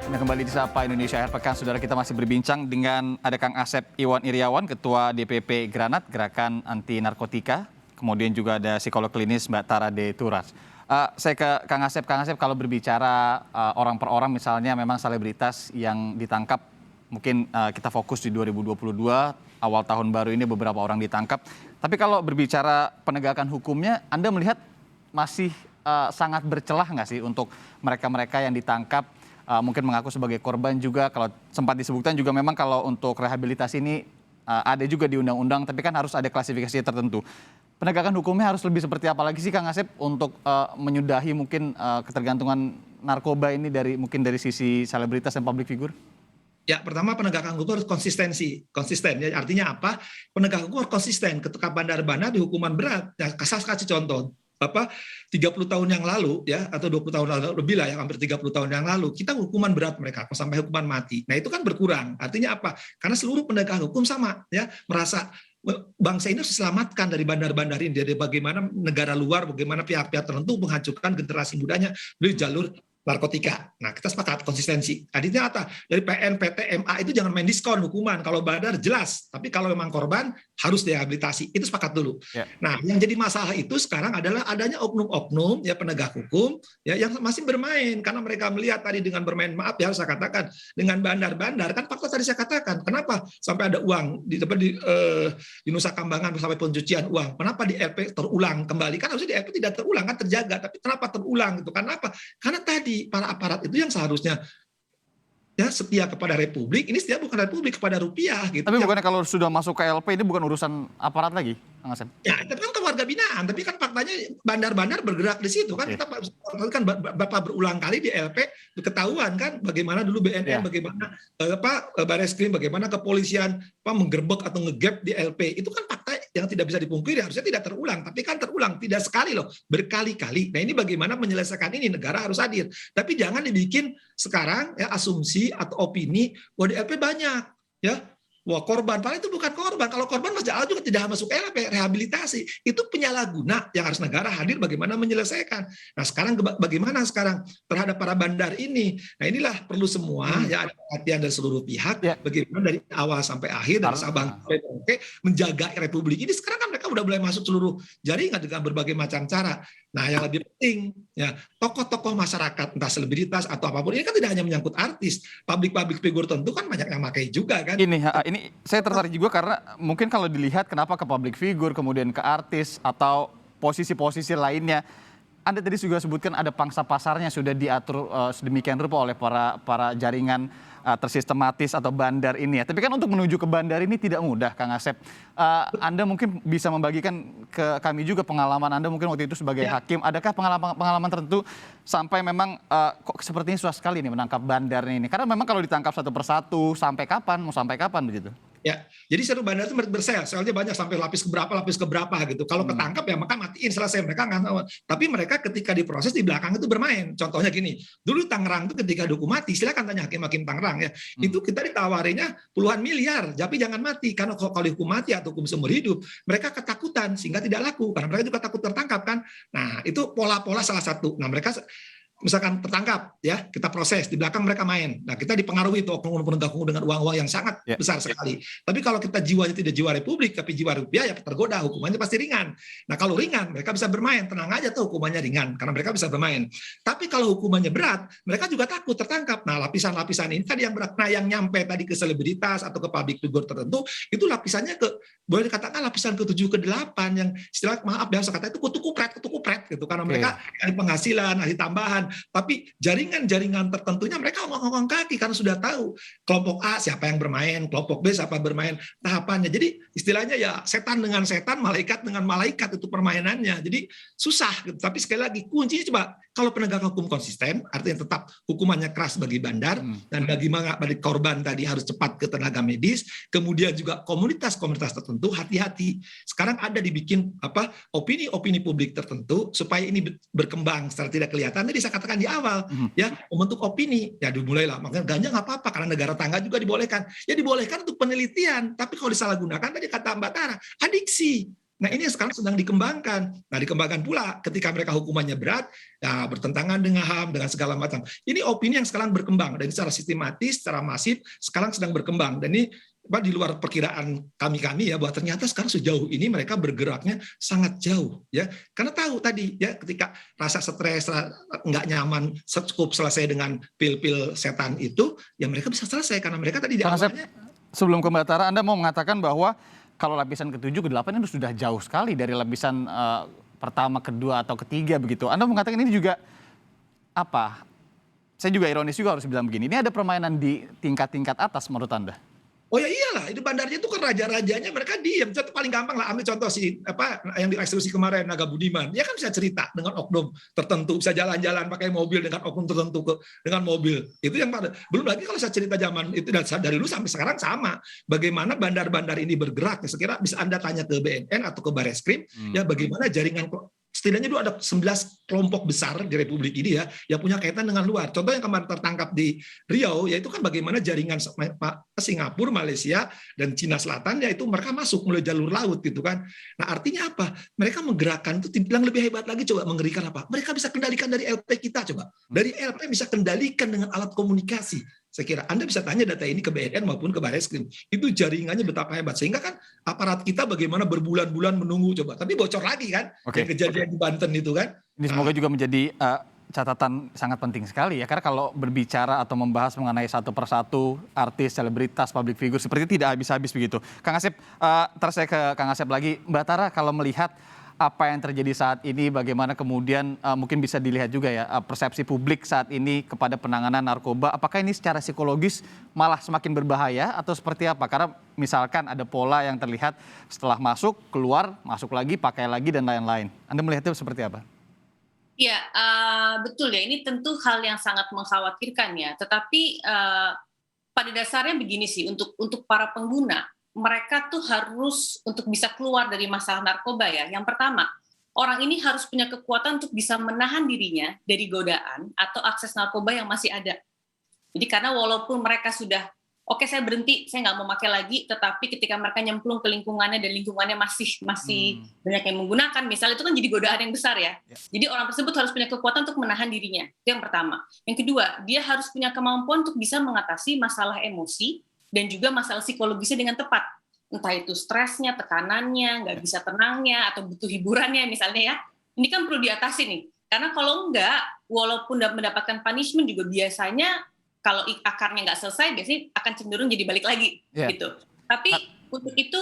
Anda kembali di Sapa Indonesia Akhir Pekan, saudara, kita masih berbincang dengan ada Kang Asep Iwan Iriawan, Ketua DPP Granat, Gerakan Anti Narkotika. Kemudian juga ada psikolog klinis Mbak Tara De Turas. Saya ke Kang Asep. Kang Asep, kalau berbicara orang per orang, misalnya memang selebritas yang ditangkap, mungkin kita fokus di 2022, awal tahun baru ini beberapa orang ditangkap. Tapi kalau berbicara penegakan hukumnya, Anda melihat masih sangat bercelah nggak sih untuk mereka-mereka yang ditangkap, mungkin mengaku sebagai korban juga, kalau sempat disebutkan juga memang kalau untuk rehabilitasi ini ada juga di undang-undang, tapi kan harus ada klasifikasi tertentu. Penegakan hukumnya harus lebih seperti apa lagi sih Kang Asep untuk menyudahi mungkin ketergantungan narkoba ini mungkin dari sisi selebritas dan public figure? Ya, pertama penegakan hukum harus konsisten. Ya, artinya apa? Penegakan hukum harus konsisten. Ketika bandar-bandar di hukuman berat, ya, kasih contoh. 30 tahun yang lalu ya, atau 20 tahun lalu lebih lah, ya, hampir 30 tahun yang lalu kita hukuman berat mereka sampai hukuman mati. Nah, itu kan berkurang. Artinya apa? Karena seluruh penegakan hukum sama ya, merasa bangsa ini harus diselamatkan dari bandar-bandar ini, dari bagaimana negara luar, bagaimana pihak-pihak tertentu menghancurkan generasi mudanya dari jalur narkotika. Nah, kita sepakat konsistensi. Artinya apa? Dari PN, PT, MA itu jangan main diskon hukuman. Kalau bandar jelas, tapi kalau memang korban harus direhabilitasi. Itu sepakat dulu. Ya. Nah, yang jadi masalah itu sekarang adalah adanya oknum-oknum ya, penegak hukum ya, yang masih bermain karena mereka melihat tadi dengan bermain, maaf ya saya katakan, dengan bandar-bandar, kan fakta tadi saya katakan. Kenapa sampai ada uang di Nusa Kambangan sampai pencucian uang? Kenapa di LP terulang kembali? Kan harusnya di LP tidak terulang, kan terjaga, tapi kenapa terulang gitu? Karena apa? Karena tadi para aparat itu yang seharusnya ya setia kepada Republik, ini setia bukan Republik, kepada rupiah gitu. Tapi bukannya kalau sudah masuk ke LP ini bukan urusan aparat lagi, Kang Asep? Ya, itu kan keluarga binaan, tapi kan faktanya bandar-bandar bergerak di situ kan. Kita kan Bapak berulang kali di LP ketahuan kan bagaimana dulu BNN, bagaimana Bareskrim, bagaimana kepolisian menggerbek atau ngegap di LP. Itu kan fakta yang tidak bisa dipungkiri, harusnya tidak terulang, tapi kan terulang, tidak sekali loh, berkali-kali. Nah, ini bagaimana menyelesaikan ini, negara harus hadir. Tapi jangan dibikin sekarang ya asumsi atau opini bahwa di LP banyak ya. Wah, korban, padahal itu bukan korban. Kalau korban Mas Jaal juga tidak masuk LP, rehabilitasi. Itu penyalahguna yang harus negara hadir bagaimana menyelesaikan. Nah, sekarang bagaimana sekarang terhadap para bandar ini? Nah, inilah perlu semua ya, ada perhatian dari seluruh pihak, bagaimana dari awal sampai akhir, dari Sabang sampai Merauke, menjaga Republik ini. Sekarang kan mereka udah mulai masuk seluruh jaringan dengan berbagai macam cara. Nah, yang lebih penting ya, tokoh-tokoh masyarakat, entah selebritas atau apapun, ini kan tidak hanya menyangkut artis, public figure tentu kan banyak yang pakai juga kan. Ini saya tertarik juga karena mungkin kalau dilihat kenapa ke public figure, kemudian ke artis atau posisi-posisi lainnya. Anda tadi juga sebutkan ada pangsa pasarnya sudah diatur sedemikian rupa oleh para jaringan tersistematis atau bandar ini ya. Tapi kan untuk menuju ke bandar ini tidak mudah, Kang Asep. Anda mungkin bisa membagikan ke kami juga pengalaman Anda mungkin waktu itu sebagai hakim. Adakah pengalaman tertentu sampai memang kok sepertinya susah sekali nih menangkap bandar ini? Karena memang kalau ditangkap satu persatu, mau sampai kapan begitu? Ya, jadi satu bandar itu selnya banyak sampai lapis ke berapa gitu. Kalau ketangkap ya maka matiin, selesai, mereka nggak tahu. Tapi mereka ketika diproses di belakang itu bermain. Contohnya gini, dulu Tangerang itu ketika dihukum mati, silakan tanya hakim-hakim Tangerang ya. Itu kita ditawarinya puluhan miliar, tapi jangan mati, karena kalau dihukum mati atau hukum seumur hidup, mereka ketakutan sehingga tidak laku karena mereka juga takut tertangkap kan. Nah, itu pola-pola salah satu. Nah, mereka misalkan tertangkap ya, kita proses, di belakang mereka main. Nah, kita dipengaruhi itu oknum penegak hukum dengan uang-uang yang sangat besar sekali. Tapi kalau kita jiwanya tidak jiwa Republik tapi jiwa rupiah, ya tergoda, hukumannya pasti ringan. Nah, kalau ringan mereka bisa bermain, tenang aja tuh hukumannya ringan karena mereka bisa bermain. Tapi kalau hukumannya berat, mereka juga takut tertangkap. Nah, lapisan-lapisan ini tadi yang berat. Nah, yang nyampe tadi ke selebritas atau ke public figure tertentu, itu lapisannya boleh dikatakan lapisan ke-7 ke-8 yang istilah, maaf ya saya kata itu kutu kupret gitu, karena mereka ada penghasilan, ada tambahan. Tapi jaringan-jaringan tertentunya mereka ngomong kaki karena sudah tahu kelompok A siapa yang bermain, kelompok B siapa bermain, tahapannya. Jadi istilahnya ya setan dengan setan, malaikat dengan malaikat itu permainannya. Jadi susah gitu. Tapi sekali lagi kuncinya coba kalau penegakan hukum konsisten, artinya tetap hukumannya keras bagi bandar dan bagi korban tadi harus cepat ke tenaga medis. Kemudian juga komunitas-komunitas tertentu hati-hati. Sekarang ada dibikin opini-opini publik tertentu supaya ini berkembang secara tidak kelihatan. Tadi saya katakan di awal ya, membentuk opini ya, dimulailah makanya ganja nggak apa-apa karena negara tangga juga dibolehkan. Ya dibolehkan untuk penelitian, tapi kalau disalahgunakan tadi kata Mbak Tara, adiksi. Nah ini yang sekarang sedang dikembangkan. Nah dikembangkan pula ketika mereka hukumannya berat, ya bertentangan dengan HAM, dengan segala macam. Ini opini yang sekarang berkembang dan secara sistematis, secara masif sekarang sedang berkembang. Dan ini di luar perkiraan kami ya, bahwa ternyata sekarang sejauh ini mereka bergeraknya sangat jauh ya, karena tahu tadi ya, ketika rasa stres, nggak nyaman cukup selesai dengan pil-pil setan itu, ya mereka bisa selesai karena mereka tadi di Kang Asep, awalnya. sebelum ke Mbak Tara, Anda mau mengatakan bahwa kalau lapisan ke-7, ke-8 itu sudah jauh sekali dari lapisan pertama, kedua, atau ketiga begitu. Anda mengatakan ini juga apa? Saya juga ironis juga harus bilang begini. Ini ada permainan di tingkat-tingkat atas menurut Anda? Oh ya iyalah, itu bandarnya itu kan raja-rajanya mereka diem. Contoh paling gampang lah, ambil contoh si apa yang dieksekusi kemarin Naga Budiman. Dia kan bisa cerita dengan oknum tertentu, bisa jalan-jalan pakai mobil dengan oknum tertentu dengan mobil. Itu yang pada belum lagi kalau saya cerita zaman itu dari dulu sampai sekarang sama. Bagaimana bandar-bandar ini bergerak? Saya kira bisa Anda tanya ke BNN atau ke Barreskrim ya, bagaimana jaringan setidaknya dulu ada 11 kelompok besar di Republik ini ya yang punya kaitan dengan luar. Contoh yang kemarin tertangkap di Riau yaitu kan bagaimana jaringan Singapura, Malaysia dan Cina Selatan yaitu mereka masuk melalui jalur laut gitu kan. Nah, artinya apa? Mereka menggerakkan itu yang lebih hebat lagi, coba mengerikan apa? Mereka bisa kendalikan dari LP kita coba. Dari LP bisa kendalikan dengan alat komunikasi. Saya kira Anda bisa tanya data ini ke BNN maupun ke Barreskrim. Itu jaringannya betapa hebat. Sehingga kan aparat kita bagaimana berbulan-bulan menunggu coba. Tapi bocor lagi kan. Oke. Kejadian di Banten itu kan. Ini semoga juga menjadi catatan sangat penting sekali ya. Karena kalau berbicara atau membahas mengenai satu persatu artis, selebritas, public figure seperti tidak habis-habis begitu. Kang Asep, terus saya ke Kang Asep lagi. Mbak Tara, kalau melihat apa yang terjadi saat ini, bagaimana kemudian mungkin bisa dilihat juga ya persepsi publik saat ini kepada penanganan narkoba, apakah ini secara psikologis malah semakin berbahaya atau seperti apa? Karena misalkan ada pola yang terlihat setelah masuk, keluar, masuk lagi, pakai lagi dan lain-lain. Anda melihatnya seperti apa? Ya, betul ya. Ini tentu hal yang sangat mengkhawatirkan ya. Tetapi pada dasarnya begini sih, untuk para pengguna, mereka tuh harus untuk bisa keluar dari masalah narkoba ya. Yang pertama, orang ini harus punya kekuatan untuk bisa menahan dirinya dari godaan atau akses narkoba yang masih ada. Jadi karena walaupun mereka sudah, oke saya berhenti, saya nggak mau pakai lagi, tetapi ketika mereka nyemplung ke lingkungannya dan lingkungannya masih banyak yang menggunakan, misalnya itu kan jadi godaan yang besar ya. Jadi orang tersebut harus punya kekuatan untuk menahan dirinya. Itu yang pertama. Yang kedua, dia harus punya kemampuan untuk bisa mengatasi masalah emosi dan juga masalah psikologisnya dengan tepat. Entah itu stresnya, tekanannya, nggak bisa tenangnya, atau butuh hiburannya misalnya ya. Ini kan perlu diatasi nih. Karena kalau enggak, walaupun mendapatkan punishment juga biasanya kalau akarnya nggak selesai, biasanya akan cenderung jadi balik lagi. Gitu. Tapi untuk itu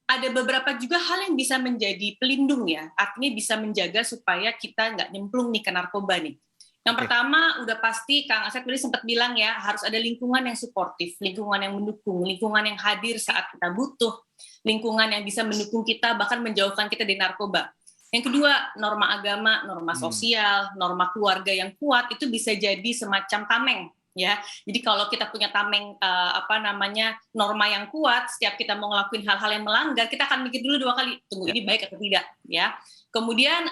ada beberapa juga hal yang bisa menjadi pelindung ya. Artinya bisa menjaga supaya kita nggak nyemplung nih ke narkoba nih. Yang pertama, udah pasti Kang Asep tadi sempat bilang ya, harus ada lingkungan yang suportif, lingkungan yang mendukung, lingkungan yang hadir saat kita butuh, lingkungan yang bisa mendukung kita, bahkan menjauhkan kita dari narkoba. Yang kedua, norma agama, norma sosial, norma keluarga yang kuat, itu bisa jadi semacam tameng. Ya, jadi kalau kita punya tameng norma yang kuat, setiap kita mau ngelakuin hal-hal yang melanggar, kita akan mikir dulu 2 kali, tunggu ini baik atau tidak, ya. Kemudian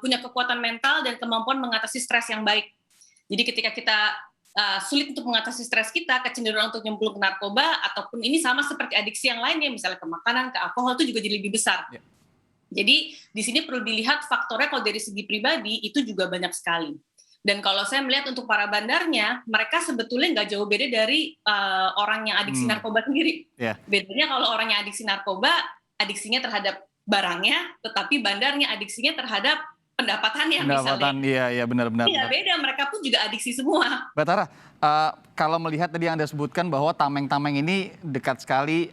punya kekuatan mental dan kemampuan mengatasi stres yang baik. Jadi ketika kita sulit untuk mengatasi stres kita, kecenderungan untuk nyemplung ke narkoba ataupun ini sama seperti adiksi yang lainnya, misalnya ke makanan, ke alkohol itu juga jadi lebih besar. Jadi di sini perlu dilihat faktornya kalau dari segi pribadi itu juga banyak sekali. Dan kalau saya melihat untuk para bandarnya, mereka sebetulnya nggak jauh beda dari orang yang adiksi narkoba sendiri. Bedanya kalau orang yang adiksi narkoba, adiksinya terhadap barangnya, tetapi bandarnya adiksinya terhadap pendapatannya misalnya. Iya benar-benar. Iya beda, mereka pun juga adiksi semua. Mbak Tara, kalau melihat tadi yang Anda sebutkan bahwa tameng-tameng ini dekat sekali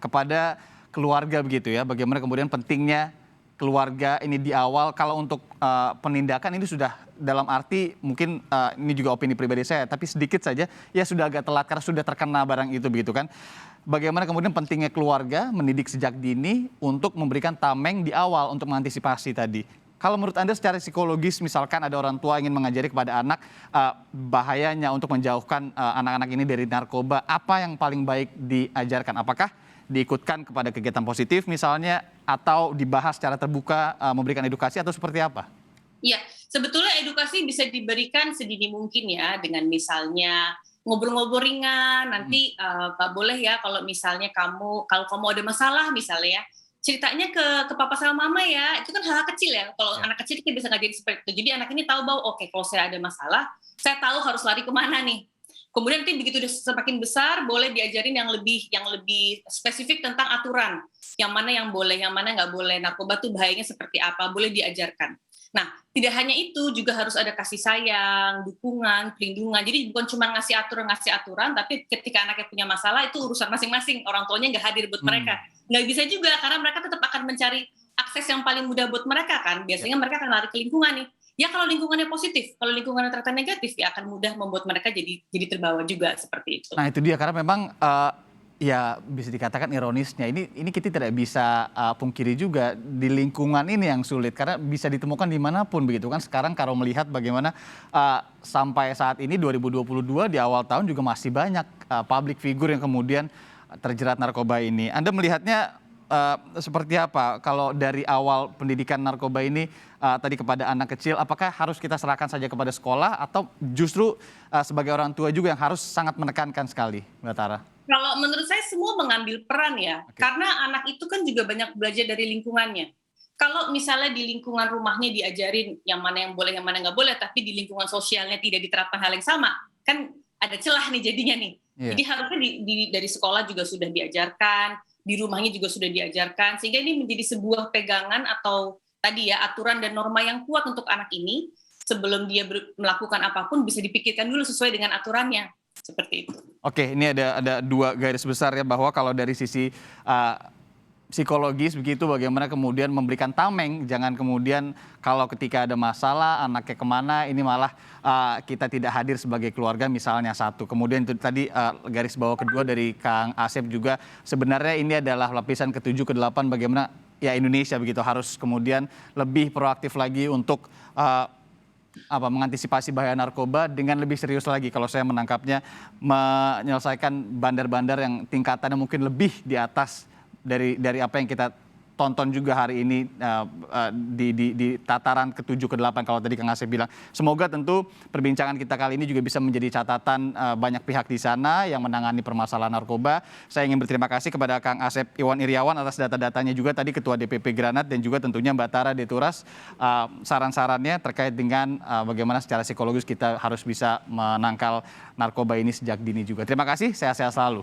kepada keluarga begitu ya, bagaimana kemudian pentingnya keluarga ini di awal. Kalau untuk penindakan ini sudah dalam arti mungkin ini juga opini pribadi saya, tapi sedikit saja ya sudah agak telat karena sudah terkena barang itu begitu kan. Bagaimana kemudian pentingnya keluarga mendidik sejak dini untuk memberikan tameng di awal untuk mengantisipasi tadi. Kalau menurut Anda secara psikologis misalkan ada orang tua ingin mengajari kepada anak bahayanya untuk menjauhkan anak-anak ini dari narkoba, apa yang paling baik diajarkan? Apakah diikutkan kepada kegiatan positif misalnya atau dibahas secara terbuka memberikan edukasi atau seperti apa? Iya, sebetulnya edukasi bisa diberikan sedini mungkin ya dengan misalnya ngobrol-ngobrol ringan, nanti boleh ya kalau misalnya kalau kamu ada masalah misalnya ya, ceritanya ke papa sama mama ya. Itu kan hal kecil ya. Kalau Ya. anak kecil kita bisa ngajarin seperti itu. Jadi anak ini tahu bahwa oke, kalau saya ada masalah, saya tahu harus lari kemana nih. Kemudian nanti begitu udah semakin besar, boleh diajarin yang lebih spesifik tentang aturan. Yang mana yang boleh, yang mana nggak boleh. Narkoba tuh bahayanya seperti apa, boleh diajarkan. Nah, tidak hanya itu, juga harus ada kasih sayang, dukungan, perlindungan. Jadi bukan cuma ngasih aturan, tapi ketika anaknya punya masalah, itu urusan masing-masing. Orang tuanya nggak hadir buat mereka. Nggak bisa juga, karena mereka tetap akan mencari akses yang paling mudah buat mereka kan. Biasanya mereka akan lari ke lingkungan nih. Ya kalau lingkungannya positif, kalau lingkungannya ternyata negatif, ya akan mudah membuat mereka jadi terbawa juga seperti itu. Nah itu dia, karena memang ya bisa dikatakan ironisnya, ini kita tidak bisa pungkiri juga di lingkungan ini yang sulit, karena bisa ditemukan dimanapun begitu kan. Sekarang kalau melihat bagaimana sampai saat ini 2022 di awal tahun juga masih banyak public figure yang kemudian terjerat narkoba ini. Anda melihatnya seperti apa kalau dari awal pendidikan narkoba ini tadi kepada anak kecil, apakah harus kita serahkan saja kepada sekolah atau justru sebagai orang tua juga yang harus sangat menekankan sekali, Mbak Tara? Kalau menurut saya semua mengambil peran ya, karena anak itu kan juga banyak belajar dari lingkungannya. Kalau misalnya di lingkungan rumahnya diajarin yang mana yang boleh, yang mana nggak boleh, tapi di lingkungan sosialnya tidak diterapkan hal yang sama, kan ada celah nih jadinya nih. Iya. Jadi harusnya dari sekolah juga sudah diajarkan, di rumahnya juga sudah diajarkan, sehingga ini menjadi sebuah pegangan atau tadi ya aturan dan norma yang kuat untuk anak ini. Sebelum dia melakukan apapun bisa dipikirkan dulu sesuai dengan aturannya, seperti itu. Oke, ini ada dua garis besar ya, bahwa kalau dari sisi psikologis begitu, bagaimana kemudian memberikan tameng, jangan kemudian kalau ketika ada masalah anaknya kemana, ini malah kita tidak hadir sebagai keluarga misalnya satu. Kemudian itu tadi garis bawah kedua dari Kang Asep juga, sebenarnya ini adalah lapisan ke-7, ke-8 bagaimana ya Indonesia begitu harus kemudian lebih proaktif lagi untuk mengantisipasi bahaya narkoba dengan lebih serius lagi, kalau saya menangkapnya, menyelesaikan bandar-bandar yang tingkatannya mungkin lebih di atas dari apa yang kita tonton juga hari ini di tataran ke-7, ke-8 kalau tadi Kang Asep bilang. Semoga tentu perbincangan kita kali ini juga bisa menjadi catatan banyak pihak di sana yang menangani permasalahan narkoba. Saya ingin berterima kasih kepada Kang Asep Iwan Iryawan atas data-datanya juga tadi, Ketua DPP Granat, dan juga tentunya Mbak Tara de Turas saran-sarannya terkait dengan bagaimana secara psikologis kita harus bisa menangkal narkoba ini sejak dini juga. Terima kasih, sehat-sehat selalu.